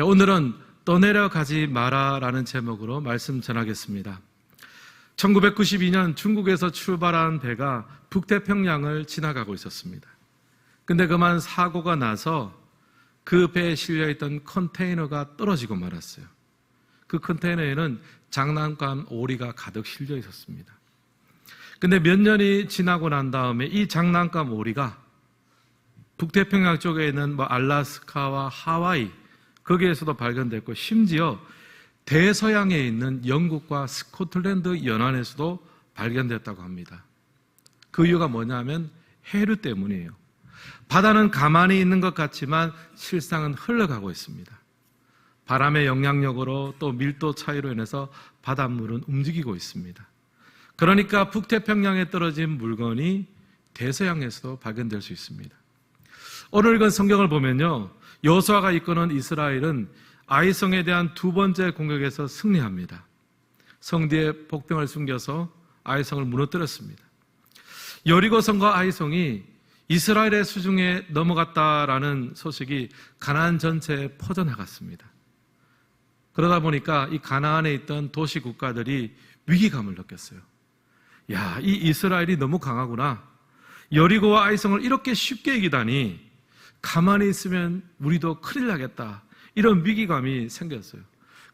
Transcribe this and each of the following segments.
오늘은 떠내려가지 마라라는 제목으로 말씀 전하겠습니다. 1992년 중국에서 출발한 배가 북태평양을 지나가고 있었습니다. 근데 그만 사고가 나서 그 배에 실려있던 컨테이너가 떨어지고 말았어요. 그 컨테이너에는 장난감 오리가 가득 실려 있었습니다. 근데 몇 년이 지나고 난 다음에 이 장난감 오리가 북태평양 쪽에 있는 알라스카와 하와이 거기에서도 발견됐고, 심지어 대서양에 있는 영국과 스코틀랜드 연안에서도 발견됐다고 합니다. 그 이유가 뭐냐면 해류 때문이에요. 바다는 가만히 있는 것 같지만 실상은 흘러가고 있습니다. 바람의 영향력으로 또 밀도 차이로 인해서 바닷물은 움직이고 있습니다. 그러니까 북태평양에 떨어진 물건이 대서양에서도 발견될 수 있습니다. 오늘 읽은 성경을 보면요, 여호수아가 이끄는 이스라엘은 아이성에 대한 두 번째 공격에서 승리합니다. 성 뒤에 복병을 숨겨서 아이성을 무너뜨렸습니다. 여리고성과 아이성이 이스라엘의 수중에 넘어갔다라는 소식이 가나안 전체에 퍼져나갔습니다. 그러다 보니까 이 가나안에 있던 도시 국가들이 위기감을 느꼈어요. 야, 이 이스라엘이 너무 강하구나. 여리고와 아이성을 이렇게 쉽게 이기다니, 가만히 있으면 우리도 큰일 나겠다. 이런 위기감이 생겼어요.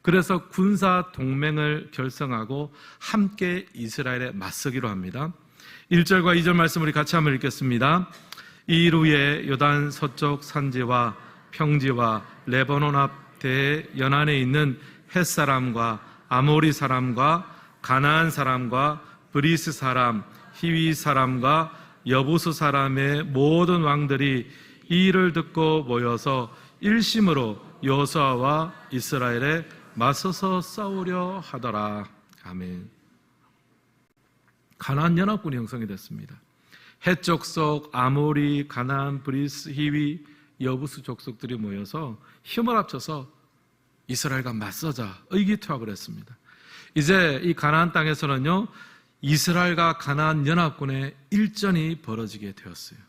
그래서 군사 동맹을 결성하고 함께 이스라엘에 맞서기로 합니다. 1절과 2절 말씀 우리 같이 한번 읽겠습니다. 이 일 후에 요단 서쪽 산지와 평지와 레바논 앞 대연안에 있는 헷사람과 아모리 사람과 가나안 사람과 브리스 사람, 히위 사람과 여부스 사람의 모든 왕들이 이 일을 듣고 모여서 일심으로 여호수아와 이스라엘에 맞서서 싸우려 하더라. 아멘. 가나안 연합군이 형성이 됐습니다. 헷 족속, 아모리, 가나안, 브리스, 히위, 여부스 족속들이 모여서 힘을 합쳐서 이스라엘과 맞서자 의기투합을 했습니다. 이제 이 가나안 땅에서는요, 이스라엘과 가나안 연합군의 일전이 벌어지게 되었어요.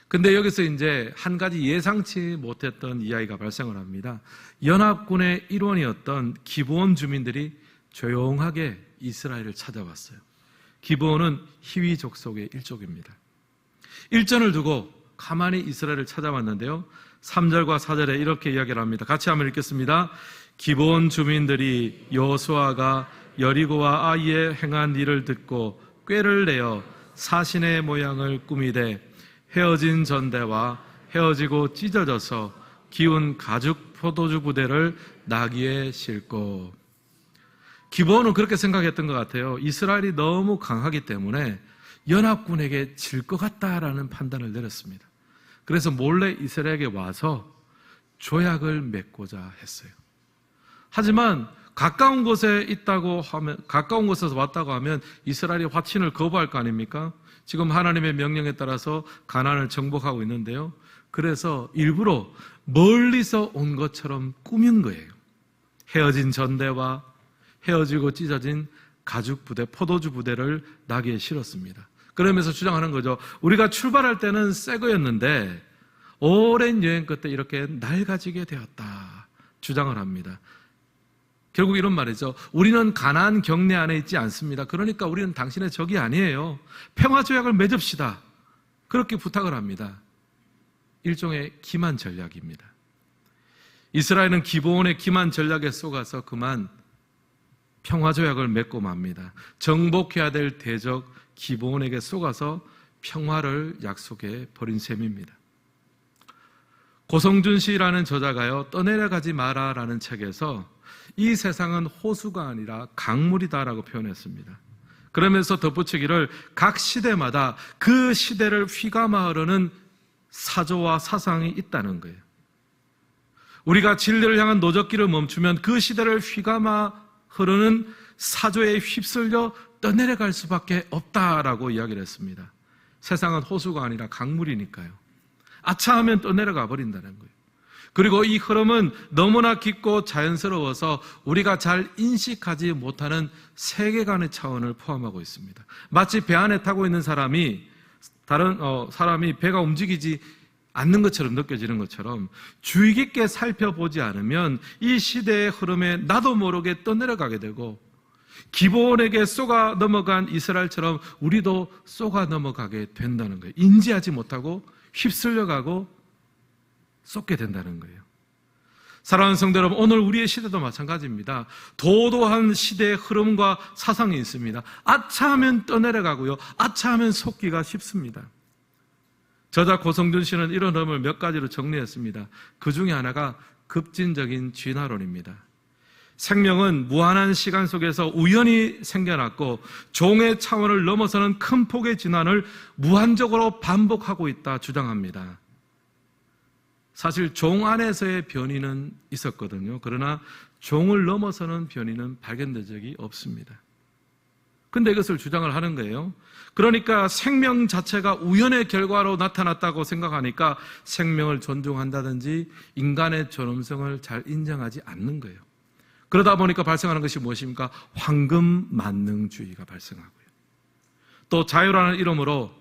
근데 여기서 이제 한 가지 예상치 못했던 이야기가 발생을 합니다. 연합군의 일원이었던 기브온 주민들이 조용하게 이스라엘을 찾아왔어요. 기브온은 히위 족속의 일족입니다. 일전을 두고 가만히 이스라엘을 찾아왔는데요, 3절과 4절에 이렇게 이야기를 합니다. 같이 한번 읽겠습니다. 기브온 주민들이 여호수아가 여리고와 아이에 행한 일을 듣고 꾀를 내어 사신의 모양을 꾸미되 헤어진 전대와 헤어지고 찢어져서 기운 가죽 포도주 부대를 나귀에 싣고. 기브온은 그렇게 생각했던 것 같아요. 이스라엘이 너무 강하기 때문에 연합군에게 질 것 같다라는 판단을 내렸습니다. 그래서 몰래 이스라엘에게 와서 조약을 맺고자 했어요. 하지만 가까운 곳에 있다고 하면, 가까운 곳에서 왔다고 하면 이스라엘이 화친을 거부할 거 아닙니까? 지금 하나님의 명령에 따라서 가나안을 정복하고 있는데요, 그래서 일부러 멀리서 온 것처럼 꾸민 거예요. 헤어진 전대와 헤어지고 찢어진 가죽 부대, 포도주 부대를 나귀에 실었습니다. 그러면서 주장하는 거죠. 우리가 출발할 때는 새 거였는데 오랜 여행 끝에 이렇게 낡아지게 되었다 주장을 합니다. 결국 이런 말이죠. 우리는 가나안 경내 안에 있지 않습니다. 그러니까 우리는 당신의 적이 아니에요. 평화조약을 맺읍시다. 그렇게 부탁을 합니다. 일종의 기만 전략입니다. 이스라엘은 기브온의 기만 전략에 속아서 그만 평화조약을 맺고 맙니다. 정복해야 될 대적 기브온에게 속아서 평화를 약속해 버린 셈입니다. 고성준 씨라는 저자가요, 떠내려가지 마라라는 책에서 이 세상은 호수가 아니라 강물이다라고 표현했습니다. 그러면서 덧붙이기를 각 시대마다 그 시대를 휘감아 흐르는 사조와 사상이 있다는 거예요. 우리가 진리를 향한 노젓기를 멈추면 그 시대를 휘감아 흐르는 사조에 휩쓸려 떠내려갈 수밖에 없다라고 이야기를 했습니다. 세상은 호수가 아니라 강물이니까요. 아차하면 떠내려가 버린다는 거예요. 그리고 이 흐름은 너무나 깊고 자연스러워서 우리가 잘 인식하지 못하는 세계관의 차원을 포함하고 있습니다. 마치 배 안에 타고 있는 사람이 다른 사람이 배가 움직이지 않는 것처럼 느껴지는 것처럼 주의 깊게 살펴보지 않으면 이 시대의 흐름에 나도 모르게 떠내려가게 되고 기브온에게 쏘가 넘어간 이스라엘처럼 우리도 쏘가 넘어가게 된다는 거예요. 인지하지 못하고 휩쓸려가고 쏟게 된다는 거예요. 사랑하는 성도 여러분, 오늘 우리의 시대도 마찬가지입니다. 도도한 시대의 흐름과 사상이 있습니다. 아차하면 떠내려가고요, 아차하면 쏟기가 쉽습니다. 저자 고성준 씨는 이런 흐름을 몇 가지로 정리했습니다. 그 중에 하나가 급진적인 진화론입니다. 생명은 무한한 시간 속에서 우연히 생겨났고 종의 차원을 넘어서는 큰 폭의 진화를 무한적으로 반복하고 있다 주장합니다. 사실 종 안에서의 변이는 있었거든요. 그러나 종을 넘어서는 변이는 발견된 적이 없습니다. 근데 이것을 주장을 하는 거예요. 그러니까 생명 자체가 우연의 결과로 나타났다고 생각하니까 생명을 존중한다든지 인간의 존엄성을 잘 인정하지 않는 거예요. 그러다 보니까 발생하는 것이 무엇입니까? 황금만능주의가 발생하고요. 또 자유라는 이름으로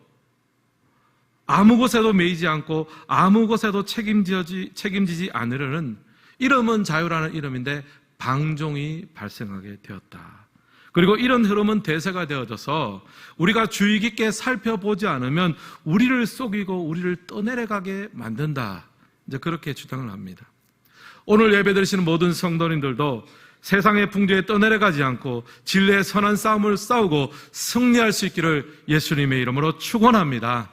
아무 것에도 매이지 않고 아무 것에도 책임지지 않으려는, 이름은 자유라는 이름인데 방종이 발생하게 되었다. 그리고 이런 흐름은 대세가 되어져서 우리가 주의 깊게 살펴보지 않으면 우리를 속이고 우리를 떠내려가게 만든다. 이제 그렇게 주장을 합니다. 오늘 예배드리시는 모든 성도님들도 세상의 풍조에 떠내려가지 않고 진리의 선한 싸움을 싸우고 승리할 수 있기를 예수님의 이름으로 축원합니다.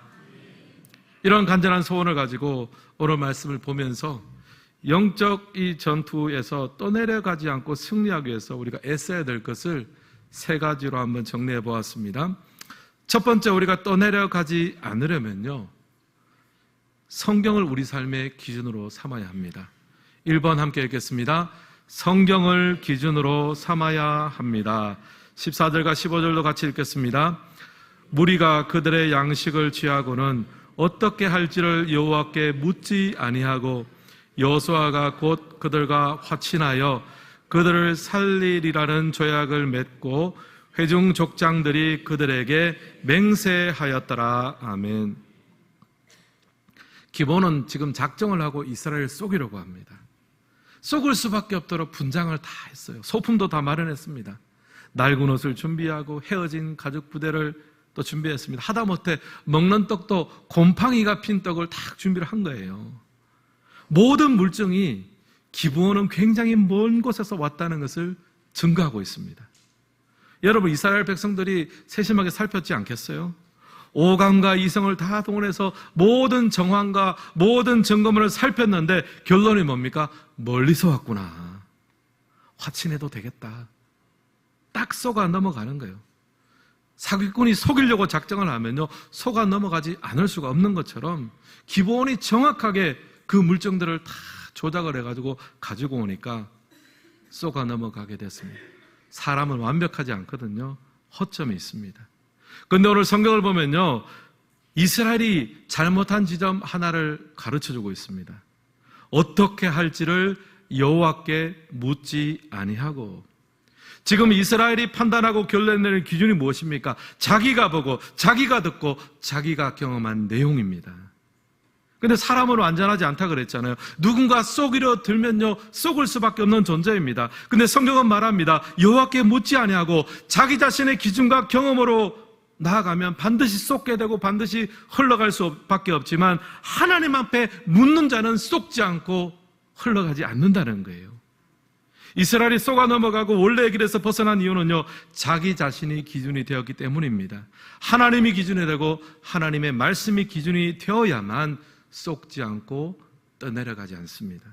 이런 간절한 소원을 가지고 오늘 말씀을 보면서 영적 이 전투에서 떠내려가지 않고 승리하기 위해서 우리가 애써야 될 것을 세 가지로 한번 정리해 보았습니다. 첫 번째, 우리가 떠내려가지 않으려면요, 성경을 우리 삶의 기준으로 삼아야 합니다. 1번 함께 읽겠습니다. 성경을 기준으로 삼아야 합니다. 14절과 15절도 같이 읽겠습니다. 무리가 그들의 양식을 취하고는 어떻게 할지를 여호와께 묻지 아니하고 여호수아가 곧 그들과 화친하여 그들을 살리리라는 조약을 맺고 회중 족장들이 그들에게 맹세하였더라. 아멘. 기본은 지금 작정을 하고 이스라엘을 쏘기려고 합니다. 쏘을 수밖에 없도록 분장을 다 했어요. 소품도 다 마련했습니다. 낡은 옷을 준비하고 헤어진 가죽 부대를 또 준비했습니다. 하다못해 먹는 떡도 곰팡이가 핀 떡을 다 준비를 한 거예요. 모든 물증이 기브온은 굉장히 먼 곳에서 왔다는 것을 증거하고 있습니다. 여러분, 이스라엘 백성들이 세심하게 살폈지 않겠어요? 오감과 이성을 다 동원해서 모든 정황과 모든 증거물을 살폈는데 결론이 뭡니까? 멀리서 왔구나. 화친해도 되겠다. 딱 쏘가 넘어가는 거예요. 사기꾼이 속이려고 작정을 하면요, 속아 넘어가지 않을 수가 없는 것처럼 기브온이 정확하게 그 물증들을 다 조작을 해가지고 가지고 오니까 쏘가 넘어가게 됐습니다. 사람은 완벽하지 않거든요. 허점이 있습니다. 그런데 오늘 성경을 보면요, 이스라엘이 잘못한 지점 하나를 가르쳐주고 있습니다. 어떻게 할지를 여호와께 묻지 아니하고. 지금 이스라엘이 판단하고 결론 내는 기준이 무엇입니까? 자기가 보고 자기가 듣고 자기가 경험한 내용입니다. 근데 사람은 완전하지 않다 그랬잖아요. 누군가 속이려 들면요, 속을 수밖에 없는 존재입니다. 근데 성경은 말합니다. 여호와께 묻지 아니하고 자기 자신의 기준과 경험으로 나아가면 반드시 쏟게 되고 반드시 흘러갈 수밖에 없지만 하나님 앞에 묻는 자는 쏟지 않고 흘러가지 않는다는 거예요. 이스라엘이 쏘가 넘어가고 원래의 길에서 벗어난 이유는요, 자기 자신이 기준이 되었기 때문입니다. 하나님이 기준이 되고 하나님의 말씀이 기준이 되어야만 쏟지 않고 떠내려가지 않습니다.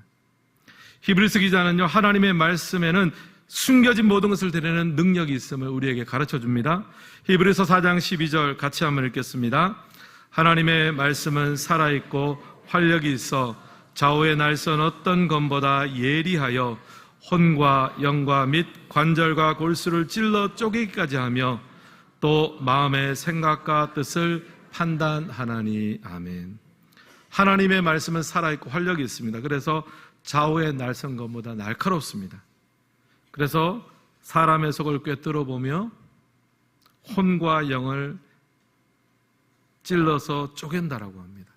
히브리서 기자는요, 하나님의 말씀에는 숨겨진 모든 것을 드러내는 능력이 있음을 우리에게 가르쳐 줍니다. 히브리서 4장 12절 같이 한번 읽겠습니다. 하나님의 말씀은 살아있고 활력이 있어 좌우의 날선 어떤 검보다 예리하여 혼과 영과 및 관절과 골수를 찔러 쪼개기까지 하며 또 마음의 생각과 뜻을 판단하나니. 아멘. 하나님의 말씀은 살아있고 활력이 있습니다. 그래서 좌우의 날선 검보다 날카롭습니다. 그래서 사람의 속을 꿰뚫어 보며 혼과 영을 찔러서 쪼갠다라고 합니다.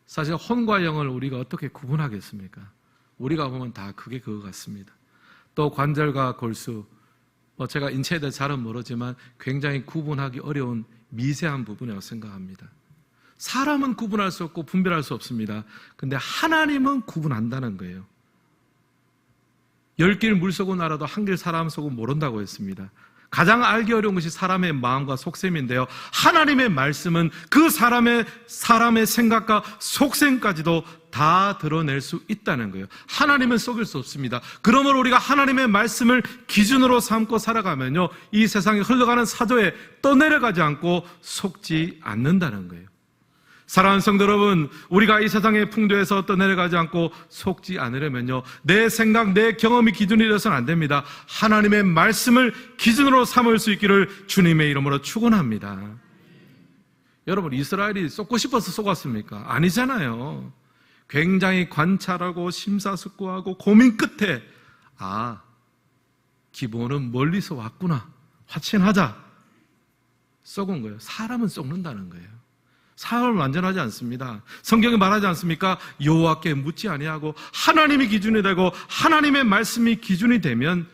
사실 혼과 영을 우리가 어떻게 구분하겠습니까? 우리가 보면 다 그게 그거 같습니다. 또 관절과 골수, 제가 인체에 대해 잘은 모르지만 굉장히 구분하기 어려운 미세한 부분이라고 생각합니다. 사람은 구분할 수 없고 분별할 수 없습니다. 근데 하나님은 구분한다는 거예요. 10길 물속은 알아도 한 길 사람 속은 모른다고 했습니다. 가장 알기 어려운 것이 사람의 마음과 속셈인데요, 하나님의 말씀은 그 사람의 생각과 속셈까지도 다 드러낼 수 있다는 거예요. 하나님은 속일 수 없습니다. 그러므로 우리가 하나님의 말씀을 기준으로 삼고 살아가면요, 이 세상에 흘러가는 사조에 떠내려가지 않고 속지 않는다는 거예요. 사랑하는 성도 여러분, 우리가 이 세상의 풍조에서 떠내려가지 않고 속지 않으려면요, 내 생각, 내 경험이 기준이 되어서는 안 됩니다. 하나님의 말씀을 기준으로 삼을 수 있기를 주님의 이름으로 축원합니다. 여러분, 이스라엘이 속고 싶어서 속았습니까? 아니잖아요. 굉장히 관찰하고 심사숙고하고 고민 끝에 기본은 멀리서 왔구나, 확신하자, 썩은 거예요. 사람은 썩는다는 거예요. 사람은 완전하지 않습니다. 성경이 말하지 않습니까? 여호와께 묻지 아니하고 하나님이 기준이 되고 하나님의 말씀이 기준이 되면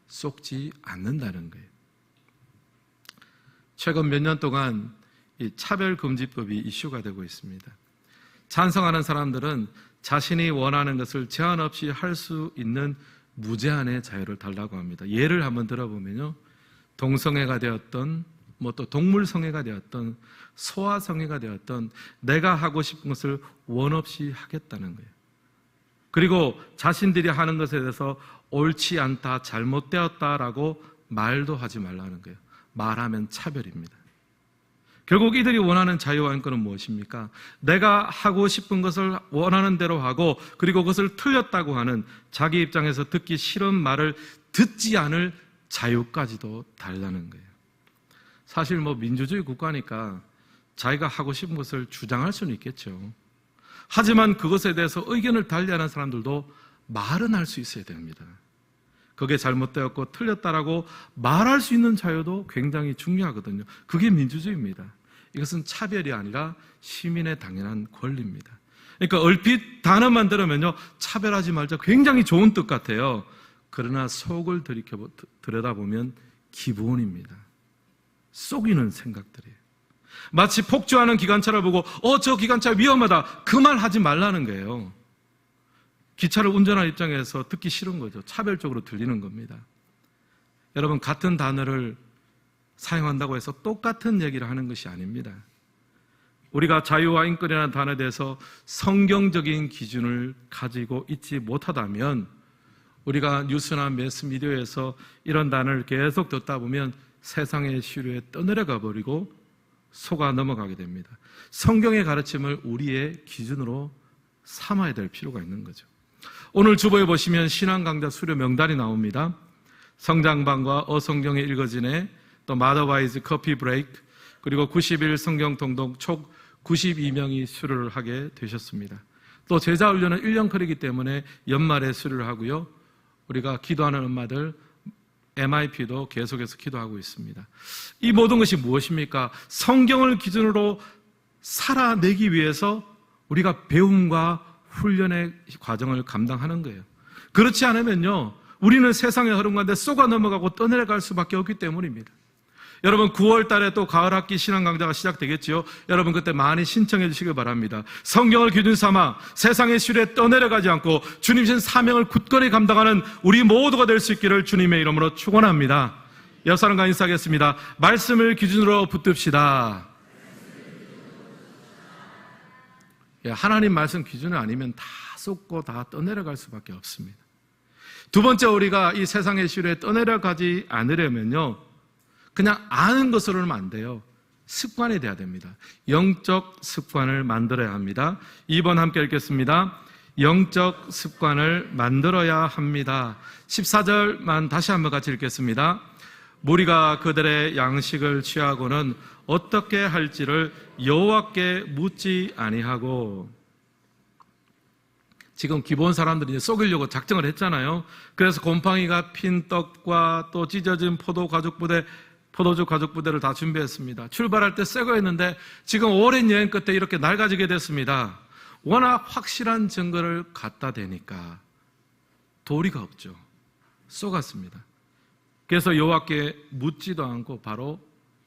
썩지 않는다는 거예요. 최근 몇 년 동안 이 차별금지법이 이슈가 되고 있습니다. 찬성하는 사람들은 자신이 원하는 것을 제한 없이 할 수 있는 무제한의 자유를 달라고 합니다. 예를 한번 들어보면요, 동성애가 되었던 또 동물성애가 되었던 소아성애가 되었던 내가 하고 싶은 것을 원 없이 하겠다는 거예요. 그리고 자신들이 하는 것에 대해서 옳지 않다, 잘못되었다라고 말도 하지 말라는 거예요. 말하면 차별입니다. 결국 이들이 원하는 자유와 인권은 무엇입니까? 내가 하고 싶은 것을 원하는 대로 하고, 그리고 그것을 틀렸다고 하는, 자기 입장에서 듣기 싫은 말을 듣지 않을 자유까지도 달라는 거예요. 사실 민주주의 국가니까 자기가 하고 싶은 것을 주장할 수는 있겠죠. 하지만 그것에 대해서 의견을 달리하는 사람들도 말은 할 수 있어야 됩니다. 그게 잘못되었고 틀렸다라고 말할 수 있는 자유도 굉장히 중요하거든요. 그게 민주주의입니다. 이것은 차별이 아니라 시민의 당연한 권리입니다. 그러니까 얼핏 단어만 들으면요, 차별하지 말자, 굉장히 좋은 뜻 같아요. 그러나 속을 들여다보면 기본입니다. 속이는 생각들이에요. 마치 폭주하는 기관차를 보고 저 기관차 위험하다, 그 말 하지 말라는 거예요. 기차를 운전하는 입장에서 듣기 싫은 거죠. 차별적으로 들리는 겁니다. 여러분, 같은 단어를 사용한다고 해서 똑같은 얘기를 하는 것이 아닙니다. 우리가 자유와 인권이라는 단어에 대해서 성경적인 기준을 가지고 있지 못하다면, 우리가 뉴스나 매스미디어에서 이런 단어를 계속 듣다 보면 세상의 시류에 떠내려가 버리고 속아 넘어가게 됩니다. 성경의 가르침을 우리의 기준으로 삼아야 될 필요가 있는 거죠. 오늘 주보에 보시면 신앙 강좌 수료 명단이 나옵니다. 성장반과 어성경에 읽어지네, 또 마더와이즈 커피 브레이크, 그리고 90일 성경 동독 총 92명이 수료를 하게 되셨습니다. 또 제자훈련은 1년 커리기 때문에 연말에 수료를 하고요, 우리가 기도하는 엄마들 MIP도 계속해서 기도하고 있습니다. 이 모든 것이 무엇입니까? 성경을 기준으로 살아내기 위해서 우리가 배움과 훈련의 과정을 감당하는 거예요. 그렇지 않으면요, 우리는 세상의 흐름 가운데 쏘가 넘어가고 떠내려갈 수밖에 없기 때문입니다. 여러분, 9월 달에 또 가을 학기 신앙 강좌가 시작되겠지요. 여러분, 그때 많이 신청해 주시길 바랍니다. 성경을 기준 삼아 세상의 시류에 떠내려가지 않고 주님 신 사명을 굳건히 감당하는 우리 모두가 될 수 있기를 주님의 이름으로 축원합니다. 옆 사람과 인사하겠습니다. 말씀을 기준으로 붙듭시다. 하나님 말씀 기준이 아니면 다 쏟고 다 떠내려갈 수밖에 없습니다. 두 번째, 우리가 이 세상의 시류에 떠내려가지 않으려면요, 그냥 아는 것으로는 안 돼요. 습관이 돼야 됩니다. 영적 습관을 만들어야 합니다. 2번 함께 읽겠습니다. 영적 습관을 만들어야 합니다. 14절만 다시 한번 같이 읽겠습니다. 무리가 그들의 양식을 취하고는 어떻게 할지를 여호와께 묻지 아니하고. 지금 기본 사람들이 쏘기려고 작정을 했잖아요. 그래서 곰팡이가 핀 떡과 또 찢어진 포도주 가죽 부대를 다 준비했습니다. 출발할 때 새 거였는데 지금 오랜 여행 끝에 이렇게 낡아지게 됐습니다. 워낙 확실한 증거를 갖다 대니까 도리가 없죠. 쏘갔습니다. 그래서 여호와께 묻지도 않고 바로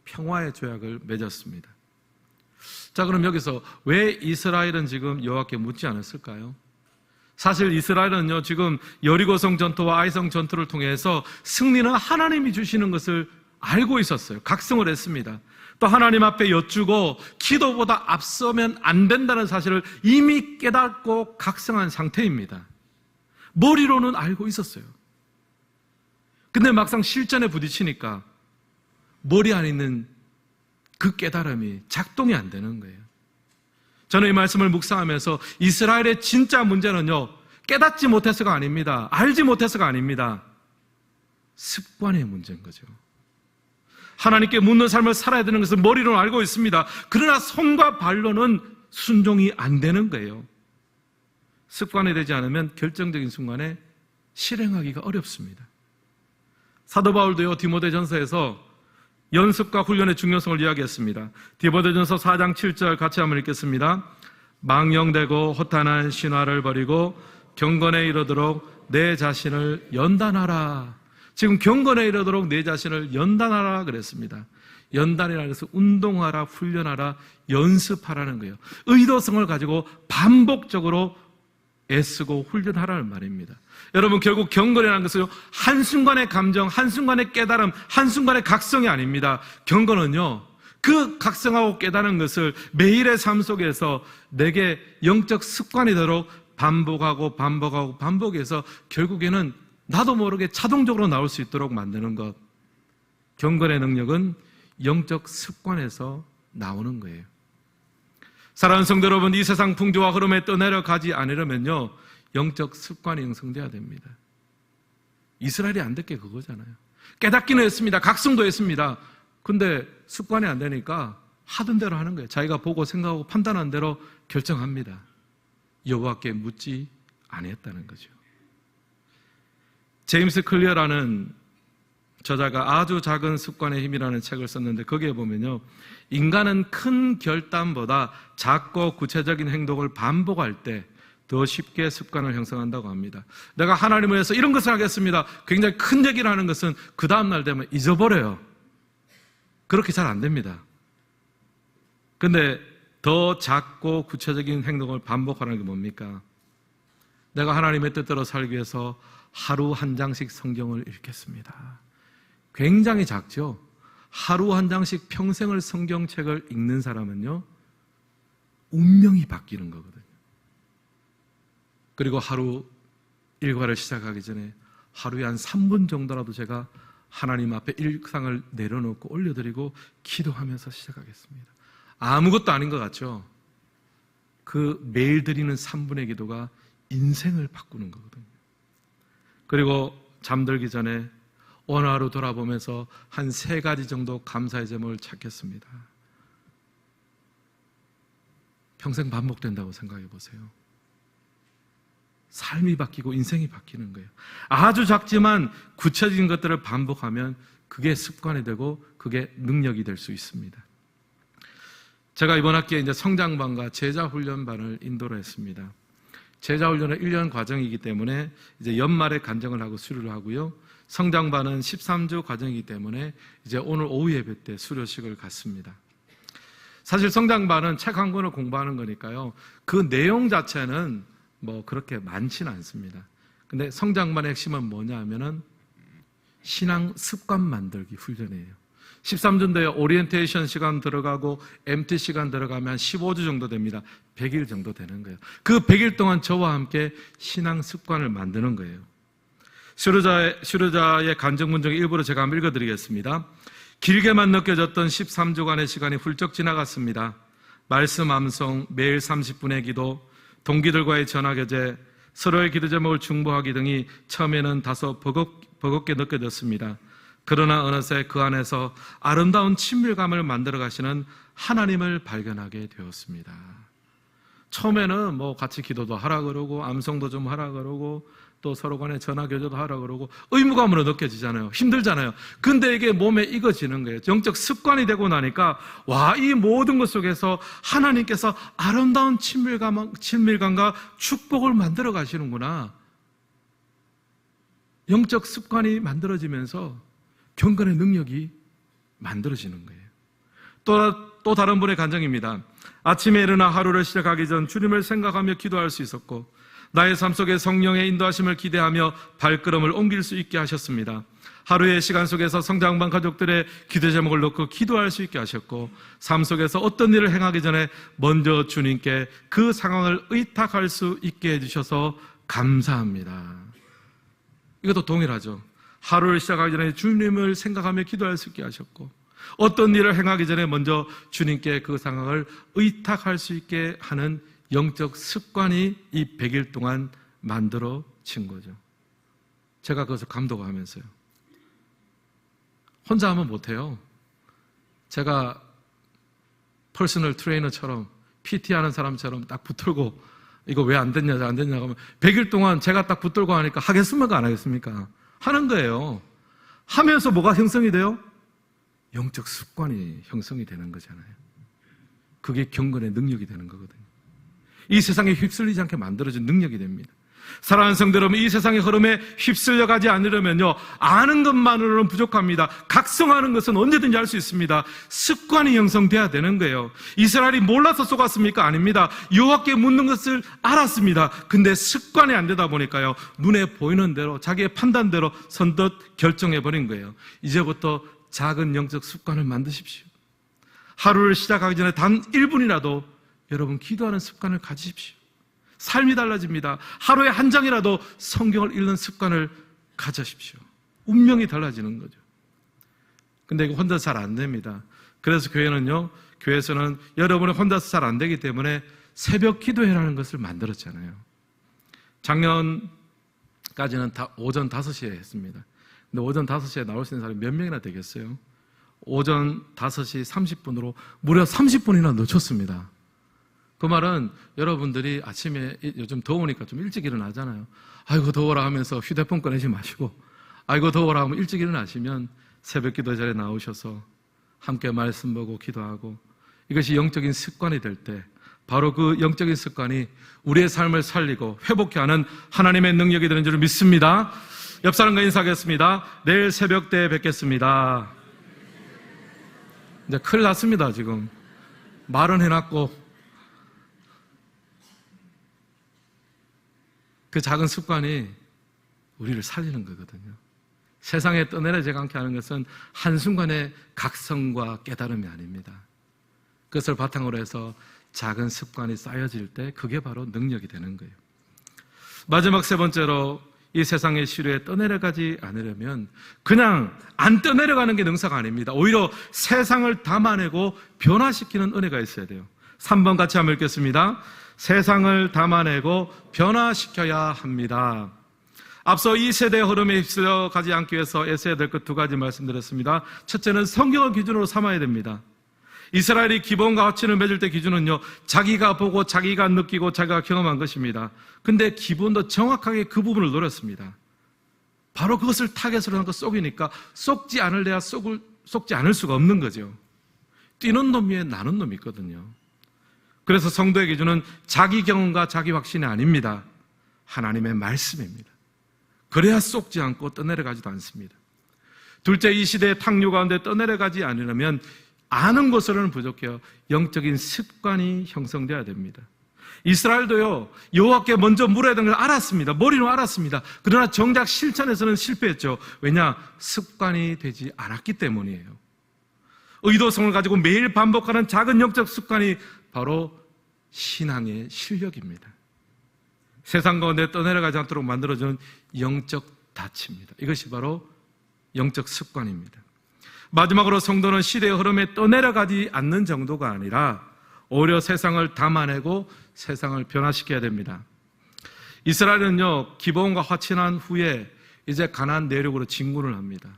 평화의 조약을 맺었습니다. 자, 그럼 여기서 왜 이스라엘은 지금 여호와께 묻지 않았을까요? 사실 이스라엘은요, 지금 여리고성 전투와 아이성 전투를 통해서 승리는 하나님이 주시는 것을 알고 있었어요. 각성을 했습니다. 또 하나님 앞에 여쭈고 기도보다 앞서면 안 된다는 사실을 이미 깨닫고 각성한 상태입니다. 머리로는 알고 있었어요. 근데 막상 실전에 부딪히니까 머리 안에 있는 그 깨달음이 작동이 안 되는 거예요. 저는 이 말씀을 묵상하면서 이스라엘의 진짜 문제는요, 깨닫지 못해서가 아닙니다. 알지 못해서가 아닙니다. 습관의 문제인 거죠. 하나님께 묻는 삶을 살아야 되는 것은 머리로는 알고 있습니다. 그러나 손과 발로는 순종이 안 되는 거예요. 습관이 되지 않으면 결정적인 순간에 실행하기가 어렵습니다. 사도 바울도요, 디모데전서에서 연습과 훈련의 중요성을 이야기했습니다. 디모데전서 4장 7절 같이 한번 읽겠습니다. 망령되고 허탄한 신화를 버리고 경건에 이르도록 내 자신을 연단하라. 지금 경건에 이르도록 내 자신을 연단하라 그랬습니다. 연단이라는 것은 운동하라, 훈련하라, 연습하라는 거예요. 의도성을 가지고 반복적으로 애쓰고 훈련하라는 말입니다. 여러분, 결국 경건이라는 것은 한순간의 감정, 한순간의 깨달음, 한순간의 각성이 아닙니다. 경건은요, 그 각성하고 깨달은 것을 매일의 삶 속에서 내게 영적 습관이 되도록 반복하고 반복해서 결국에는 나도 모르게 자동적으로 나올 수 있도록 만드는 것. 경건의 능력은 영적 습관에서 나오는 거예요. 사랑하는 성도 여러분, 이 세상 풍조와 흐름에 떠내려가지 않으려면요, 영적 습관이 형성돼야 됩니다. 이스라엘이 안 될 게 그거잖아요. 깨닫기는 했습니다. 각성도 했습니다. 근데 습관이 안 되니까 하던 대로 하는 거예요. 자기가 보고 생각하고 판단한 대로 결정합니다. 여호와께 묻지 않았다는 거죠. 제임스 클리어라는 저자가 아주 작은 습관의 힘이라는 책을 썼는데, 거기에 보면요, 인간은 큰 결단보다 작고 구체적인 행동을 반복할 때 더 쉽게 습관을 형성한다고 합니다. 내가 하나님을 위해서 이런 것을 하겠습니다. 굉장히 큰 얘기를 하는 것은 그 다음날 되면 잊어버려요. 그렇게 잘 안 됩니다. 근데 더 작고 구체적인 행동을 반복하는 게 뭡니까? 내가 하나님의 뜻대로 살기 위해서 하루 한 장씩 성경을 읽겠습니다. 굉장히 작죠? 하루 한 장씩 평생을 성경책을 읽는 사람은요, 운명이 바뀌는 거거든요. 그리고 하루 일과를 시작하기 전에 하루에 한 3분 정도라도 제가 하나님 앞에 일상을 내려놓고 올려드리고 기도하면서 시작하겠습니다. 아무것도 아닌 것 같죠? 그 매일 드리는 3분의 기도가 인생을 바꾸는 거거든요. 그리고 잠들기 전에 오늘 하루 돌아보면서 한 3가지 정도 감사의 제목을 찾겠습니다. 평생 반복된다고 생각해 보세요. 삶이 바뀌고 인생이 바뀌는 거예요. 아주 작지만 구체적인 것들을 반복하면 그게 습관이 되고 그게 능력이 될 수 있습니다. 제가 이번 학기에 이제 성장반과 제자훈련반을 인도를 했습니다. 제자훈련은 1년 과정이기 때문에 이제 연말에 간정을 하고 수료를 하고요. 성장반은 13주 과정이기 때문에 이제 오늘 오후 예배 때 수료식을 갖습니다. 사실 성장반은 책 한 권을 공부하는 거니까요, 그 내용 자체는 뭐 그렇게 많지는 않습니다. 근데 성장반의 핵심은 뭐냐 하면은 신앙 습관 만들기 훈련이에요. 13주인데요, 오리엔테이션 시간 들어가고 MT 시간 들어가면 한 15주 정도 됩니다. 100일 정도 되는 거예요. 그 100일 동안 저와 함께 신앙 습관을 만드는 거예요. 수료자의 간증문 중에 일부를 제가 한번 읽어드리겠습니다. 길게만 느껴졌던 13주간의 시간이 훌쩍 지나갔습니다. 말씀 암송, 매일 30분의 기도, 동기들과의 전화교제, 서로의 기도 제목을 중보하기 등이 처음에는 다소 버겁게 느껴졌습니다. 그러나 어느새 그 안에서 아름다운 친밀감을 만들어 가시는 하나님을 발견하게 되었습니다. 처음에는 뭐 같이 기도도 하라 그러고 암송도 좀 하라 그러고 또 서로 간에 전화 교조도 하라고 그러고 의무감으로 느껴지잖아요. 힘들잖아요. 근데 이게 몸에 익어지는 거예요. 영적 습관이 되고 나니까 와, 이 모든 것 속에서 하나님께서 아름다운 친밀감과 축복을 만들어 가시는구나. 영적 습관이 만들어지면서 경건의 능력이 만들어지는 거예요. 또 다른 분의 간증입니다. 아침에 일어나 하루를 시작하기 전 주님을 생각하며 기도할 수 있었고 나의 삶 속에 성령의 인도하심을 기대하며 발걸음을 옮길 수 있게 하셨습니다. 하루의 시간 속에서 성장반 가족들의 기도 제목을 놓고 기도할 수 있게 하셨고 삶 속에서 어떤 일을 행하기 전에 먼저 주님께 그 상황을 의탁할 수 있게 해주셔서 감사합니다. 이것도 동일하죠. 하루를 시작하기 전에 주님을 생각하며 기도할 수 있게 하셨고 어떤 일을 행하기 전에 먼저 주님께 그 상황을 의탁할 수 있게 하는 영적 습관이 이 100일 동안 만들어진 거죠. 제가 그것을 감독하면서요. 혼자 하면 못해요. 제가 퍼스널 트레이너처럼 PT 하는 사람처럼 딱 붙들고 이거 왜 안 됐냐 하면 100일 동안 제가 딱 붙들고 하니까 하겠습니까? 안 하겠습니까? 하는 거예요. 하면서 뭐가 형성이 돼요? 영적 습관이 형성이 되는 거잖아요. 그게 경건의 능력이 되는 거거든요. 이 세상에 휩쓸리지 않게 만들어진 능력이 됩니다. 사랑하는 성도 여러분, 이 세상의 흐름에 휩쓸려 가지 않으려면요, 아는 것만으로는 부족합니다. 각성하는 것은 언제든지 할 수 있습니다. 습관이 형성돼야 되는 거예요. 이스라엘이 몰라서 속았습니까? 아닙니다. 여호와께 묻는 것을 알았습니다. 근데 습관이 안 되다 보니까요, 눈에 보이는 대로 자기의 판단대로 선뜻 결정해버린 거예요. 이제부터 작은 영적 습관을 만드십시오. 하루를 시작하기 전에 단 1분이라도 여러분 기도하는 습관을 가지십시오. 삶이 달라집니다. 하루에 한 장이라도 성경을 읽는 습관을 가지십시오. 운명이 달라지는 거죠. 근데 이거 혼자 잘 안 됩니다. 그래서 교회에서는 여러분이 혼자서 잘 안 되기 때문에 새벽 기도회라는 것을 만들었잖아요. 작년까지는 다 오전 5시에 했습니다. 근데 오전 5시에 나올 수 있는 사람이 몇 명이나 되겠어요? 오전 5시 30분으로 무려 30분이나 늦췄습니다. 그 말은 여러분들이 아침에 요즘 더우니까 좀 일찍 일어나잖아요. 아이고 더워라 하면서 휴대폰 꺼내지 마시고 아이고 더워라 하면 일찍 일어나시면 새벽 기도 자리에 나오셔서 함께 말씀 보고 기도하고 이것이 영적인 습관이 될 때 바로 그 영적인 습관이 우리의 삶을 살리고 회복케 하는 하나님의 능력이 되는 줄 믿습니다. 옆 사람과 인사하겠습니다. 내일 새벽 때 뵙겠습니다. 이제 큰일 났습니다. 지금 말은 해놨고 그 작은 습관이 우리를 살리는 거거든요. 세상에 떠내려지지 않게 하는 것은 한순간의 각성과 깨달음이 아닙니다. 그것을 바탕으로 해서 작은 습관이 쌓여질 때 그게 바로 능력이 되는 거예요. 마지막 세 번째로 이 세상의 시류에 떠내려가지 않으려면 그냥 안 떠내려가는 게 능사가 아닙니다. 오히려 세상을 담아내고 변화시키는 은혜가 있어야 돼요. 3번 같이 한번 읽겠습니다. 세상을 담아내고 변화시켜야 합니다. 앞서 이 세대의 흐름에 휩쓸려 가지 않기 위해서 애써야 될 것 2가지 말씀드렸습니다. 첫째는 성경을 기준으로 삼아야 됩니다. 이스라엘이 기본과 가치를 맺을 때 기준은요, 자기가 보고 자기가 느끼고 자기가 경험한 것입니다. 근데 기본도 정확하게 그 부분을 노렸습니다. 바로 그것을 타겟으로 한 거 쏙이니까 쏙지 않을래야 쏙지 않을 수가 없는 거죠. 뛰는 놈 위에 나는 놈이 있거든요. 그래서 성도의 기준은 자기 경험과 자기 확신이 아닙니다. 하나님의 말씀입니다. 그래야 쏙지 않고 떠내려가지도 않습니다. 둘째, 이 시대의 탕류 가운데 떠내려가지 않으려면 아는 것으로는 부족해요. 영적인 습관이 형성돼야 됩니다. 이스라엘도요, 여호와께 먼저 물어야 되는 걸 알았습니다. 머리로 알았습니다. 그러나 정작 실천에서는 실패했죠. 왜냐? 습관이 되지 않았기 때문이에요. 의도성을 가지고 매일 반복하는 작은 영적 습관이 바로 신앙의 실력입니다. 세상 가운데 떠내려가지 않도록 만들어주는 영적 닻입니다. 이것이 바로 영적 습관입니다. 마지막으로 성도는 시대의 흐름에 떠내려가지 않는 정도가 아니라 오히려 세상을 담아내고 세상을 변화시켜야 됩니다. 이스라엘은요, 기본과 화친한 후에 이제 가나안 내륙으로 진군을 합니다.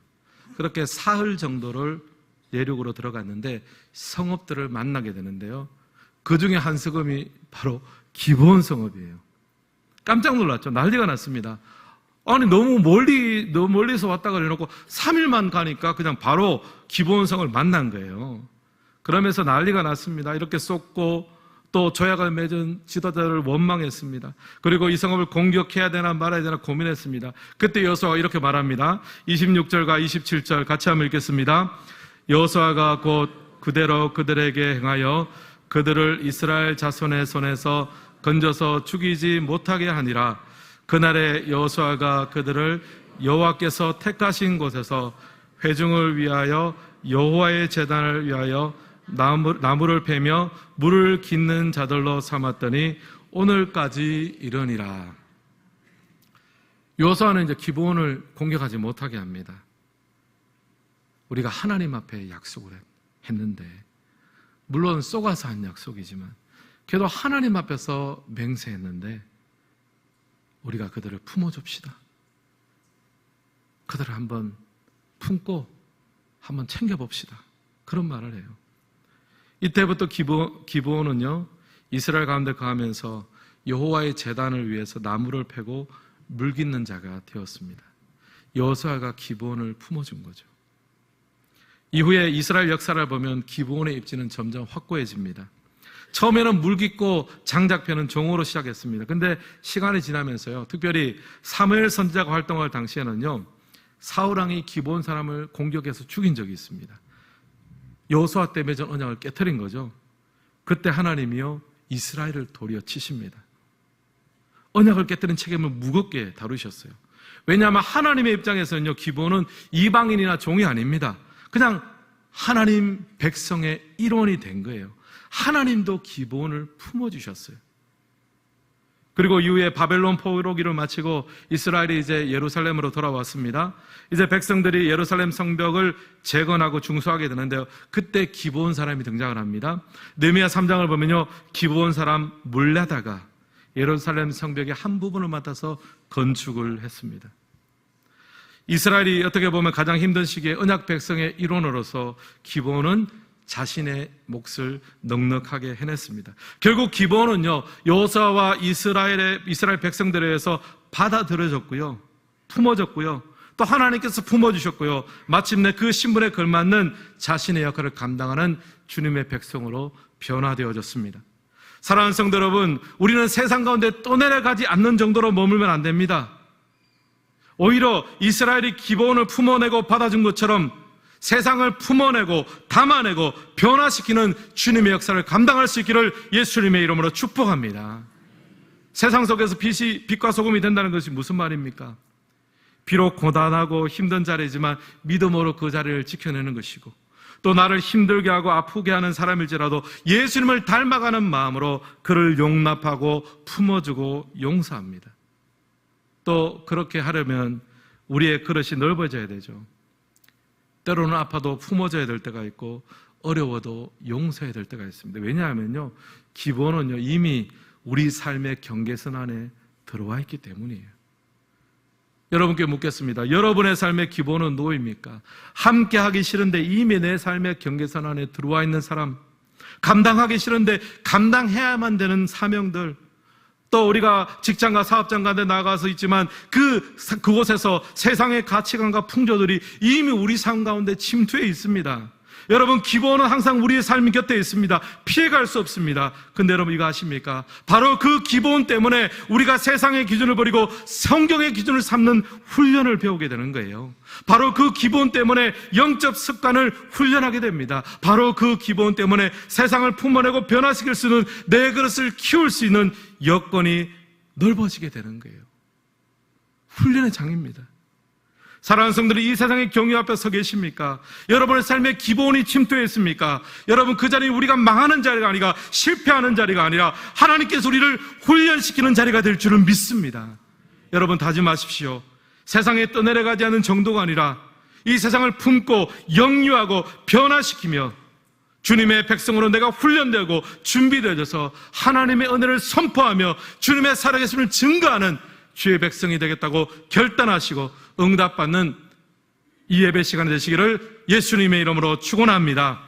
그렇게 사흘 정도를 내륙으로 들어갔는데 성읍들을 만나게 되는데요, 그 중에 한 성읍이 바로 기브온 성읍이에요. 깜짝 놀랐죠. 난리가 났습니다. 아니 너무 멀리서 왔다 그래놓고 3일만 가니까 그냥 바로 기브온성을 만난 거예요. 그러면서 난리가 났습니다. 이렇게 쏟고 또 조약을 맺은 지도자들을 원망했습니다. 그리고 이 성읍을 공격해야 되나 말아야 되나 고민했습니다. 그때 여호수아가 이렇게 말합니다. 26절과 27절 같이 한번 읽겠습니다. 여호수아가 곧 그대로 그들에게 행하여 그들을 이스라엘 자손의 손에서 건져서 죽이지 못하게 하니라. 그날에 여호수아가 그들을 여호와께서 택하신 곳에서 회중을 위하여 여호와의 제단을 위하여 나무를 패며 물을 깃는 자들로 삼았더니 오늘까지 이르니라. 여호수아는 이제 기브온을 공격하지 못하게 합니다. 우리가 하나님 앞에 약속을 했는데, 물론 쏘가서 한 약속이지만 그래도 하나님 앞에서 맹세했는데 우리가 그들을 품어줍시다. 그들을 한번 품고 한번 챙겨봅시다. 그런 말을 해요. 이때부터 기브온은요, 이스라엘 가운데 거하면서 여호와의 제단을 위해서 나무를 패고 물 깃는 자가 되었습니다. 여호수아가 기브온을 품어준 거죠. 이후에 이스라엘 역사를 보면 기브온의 입지는 점점 확고해집니다. 처음에는 물 깃고 장작 패는 종으로 시작했습니다. 근데 시간이 지나면서요, 특별히 사무엘 선지자가 활동할 당시에는요, 사울왕이 기브온 사람을 공격해서 죽인 적이 있습니다. 여호수아 때 맺은 언약을 깨트린 거죠. 그때 하나님이요, 이스라엘을 도리어 치십니다. 언약을 깨트린 책임을 무겁게 다루셨어요. 왜냐하면 하나님의 입장에서는요, 기브온은 이방인이나 종이 아닙니다. 그냥 하나님 백성의 일원이 된 거예요. 하나님도 기브온을 품어주셨어요. 그리고 이후에 바벨론 포로기를 마치고 이스라엘이 이제 예루살렘으로 돌아왔습니다. 이제 백성들이 예루살렘 성벽을 재건하고 중수하게 되는데요, 그때 기브온 사람이 등장을 합니다. 느헤미야 3장을 보면요, 기브온 사람 물레다가 예루살렘 성벽의 한 부분을 맡아서 건축을 했습니다. 이스라엘이 어떻게 보면 가장 힘든 시기에 언약 백성의 일원으로서 기브온은 자신의 몫을 넉넉하게 해냈습니다. 결국 기브온은요, 여호수아와 이스라엘 백성들에 의해서 받아들여졌고요, 품어졌고요, 또 하나님께서 품어주셨고요, 마침내 그 신분에 걸맞는 자신의 역할을 감당하는 주님의 백성으로 변화되어졌습니다. 사랑하는 성도 여러분, 우리는 세상 가운데 떠내려가지 않는 정도로 머물면 안 됩니다. 오히려 이스라엘이 기브온을 품어내고 받아준 것처럼 세상을 품어내고 담아내고 변화시키는 주님의 역사를 감당할 수 있기를 예수님의 이름으로 축복합니다. 세상 속에서 빛과 소금이 된다는 것이 무슨 말입니까? 비록 고단하고 힘든 자리지만 믿음으로 그 자리를 지켜내는 것이고, 또 나를 힘들게 하고 아프게 하는 사람일지라도 예수님을 닮아가는 마음으로 그를 용납하고 품어주고 용서합니다. 또 그렇게 하려면 우리의 그릇이 넓어져야 되죠. 때로는 아파도 품어줘야 될 때가 있고 어려워도 용서해야 될 때가 있습니다. 왜냐하면요, 기본은요, 이미 우리 삶의 경계선 안에 들어와 있기 때문이에요. 여러분께 묻겠습니다. 여러분의 삶의 기본은 누구입니까? 함께 하기 싫은데 이미 내 삶의 경계선 안에 들어와 있는 사람, 감당하기 싫은데 감당해야만 되는 사명들, 또 우리가 직장과 사업장 가운데 나가서 있지만 그곳에서 세상의 가치관과 풍조들이 이미 우리 삶 가운데 침투해 있습니다. 여러분, 기본은 항상 우리의 삶 곁에 있습니다. 피해갈 수 없습니다. 근데 여러분, 이거 아십니까? 바로 그 기본 때문에 우리가 세상의 기준을 버리고 성경의 기준을 삼는 훈련을 배우게 되는 거예요. 바로 그 기본 때문에 영적 습관을 훈련하게 됩니다. 바로 그 기본 때문에 세상을 품어내고 변화시킬 수 있는 내 그릇을 키울 수 있는 여건이 넓어지게 되는 거예요. 훈련의 장입니다. 사랑하는 성도들이 이 세상의 경유 앞에 서 계십니까? 여러분의 삶에 기본이 침투해 있습니까? 여러분, 그 자리는 우리가 망하는 자리가 아니라 실패하는 자리가 아니라 하나님께서 우리를 훈련시키는 자리가 될 줄은 믿습니다. 여러분, 다짐하십시오. 세상에 떠내려가지 않는 정도가 아니라 이 세상을 품고 영유하고 변화시키며 주님의 백성으로 내가 훈련되고 준비되어져서 하나님의 은혜를 선포하며 주님의 살아계심을 증거하는 주의 백성이 되겠다고 결단하시고 응답받는 이 예배 시간이 되시기를 예수님의 이름으로 축원합니다.